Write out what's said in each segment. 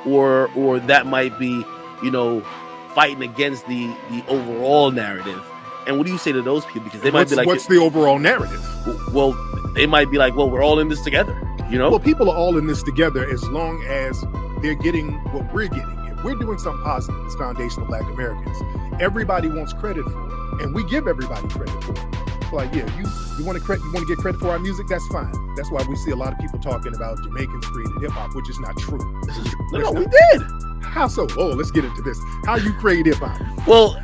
or that might be, fighting against the overall narrative. And what do you say to those people? Because they might be like, what's the overall narrative? Well, they might be like, well, we're all in this together, Well, people are all in this together as long as they're getting what we're getting. If we're doing something positive as foundational Black Americans, everybody wants credit for it, and we give everybody credit for it. Like, yeah, you want to get credit for our music? That's fine. That's why we see a lot of people talking about Jamaicans created hip hop, which is not true. No, we did. How so? Oh, let's get into this. How you create hip hop? Well,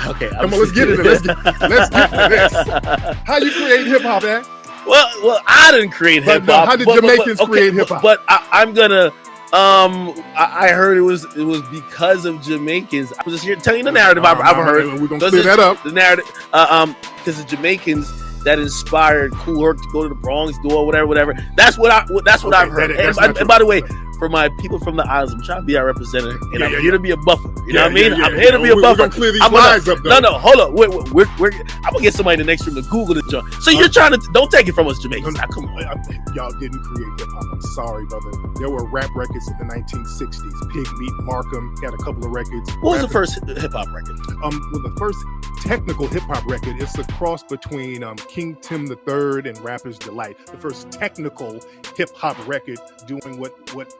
okay. Come on, let's get into this. Let's get into this. How you create hip hop, man? Well, I didn't create hip hop. No, how did Jamaicans create hip hop? But I'm gonna. I heard it was because of Jamaicans. I was just here telling you the narrative I've heard. We're gonna clear that up. The narrative, because of Jamaicans that inspired Kool Herc to go to the Bronx, do whatever. That's what I've heard. And by the way, for my people from the islands, I'm trying to be our representative, and I'm here to be a buffer. You know what I mean? I'm here to be a buffer. We're gonna clear these lies up, though. No, hold up. I'm gonna get somebody in the next room to Google the joint. So you're trying to don't take it from us, Jamaicans. Come on. Y'all didn't create hip hop. I'm sorry, brother. There were rap records in the 1960s. Pig Meat Markham had a couple of records. What was the first hip hop record? Well, the first technical hip hop record is a cross between King Tim III and Rapper's Delight. The first technical hip hop record doing what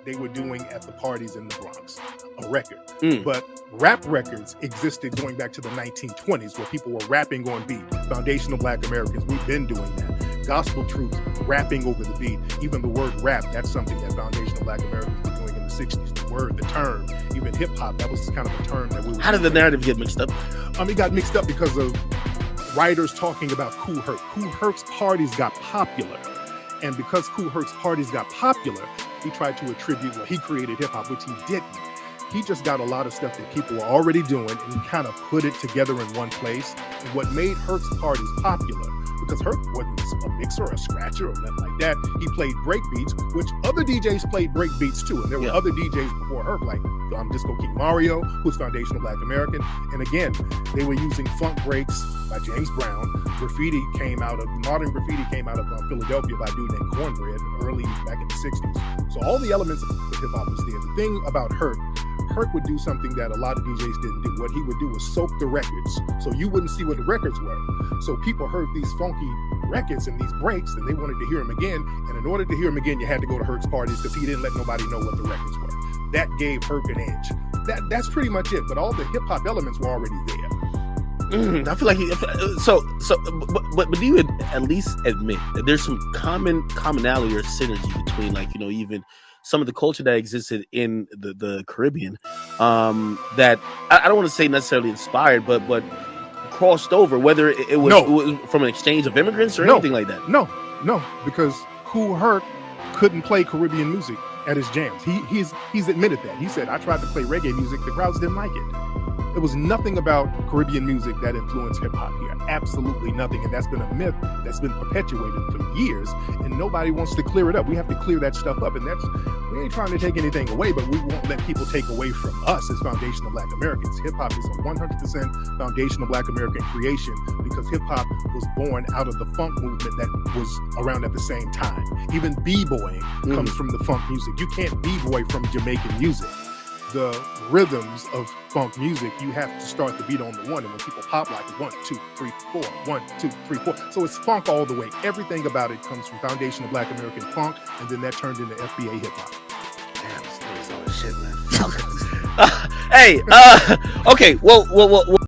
they were doing at the parties in the Bronx. A record. But rap records existed going back to the 1920s where people were rapping on beat. Foundational Black Americans, we've been doing that. Gospel troops rapping over the beat. Even the word rap, that's something that Foundational Black Americans were doing in the 60s. The word, the term, even hip hop, that was kind of a term that we were How did the narrative get mixed up? It got mixed up because of writers talking about Kool Herc. Kool Herc's parties got popular. And because Kool Herc's parties got popular, he tried to attribute, he created hip hop, which he didn't. He just got a lot of stuff that people were already doing and he kind of put it together in one place. And what made Herc's parties popular, because Herc wasn't a mixer or a scratcher or nothing like that. He played break beats, which other DJs played break beats too. And there were other DJs before Herc, like Disco King Mario, who's Foundational Black American. And again, they were using funk breaks by James Brown. Modern graffiti came out of Philadelphia by a dude named Cornbread early back in the 60s. So all the elements of hip hop was there. The thing about Herc would do something that a lot of DJs didn't do. What he would do was soak the records, so you wouldn't see what the records were. So people heard these funky records and these breaks, and they wanted to hear them again. And in order to hear them again, you had to go to Herc's parties because he didn't let nobody know what the records were. That gave Herc an edge. That's pretty much it. But all the hip hop elements were already there. I feel like but do you at least admit that there's some commonality or synergy between, like, even some of the culture that existed in the Caribbean, that I don't want to say necessarily inspired, but crossed over, whether it was from an exchange of immigrants or anything like that? No, because Kool Herc couldn't play Caribbean music at his jams. He's admitted that. He said, I tried to play reggae music, the crowds didn't like it. There was nothing about Caribbean music that influenced hip hop here. Absolutely nothing. And that's been a myth that's been perpetuated for years. And nobody wants to clear it up. We have to clear that stuff up. And we ain't trying to take anything away, but we won't let people take away from us as Foundational Black Americans. Hip hop is a 100% Foundational Black American creation because hip hop was born out of the funk movement that was around at the same time. Even b-boying comes from the funk music. You can't b-boy from Jamaican music. The rhythms of funk music, you have to start the beat on the one, and when people pop like 1, 2, 3, 4, 1, 2, 3, 4. So it's funk all the way. Everything about it comes from Foundational Black American funk, and then that turned into FBA hip hop. Damn, this is all this shit, man. Hey, okay, well.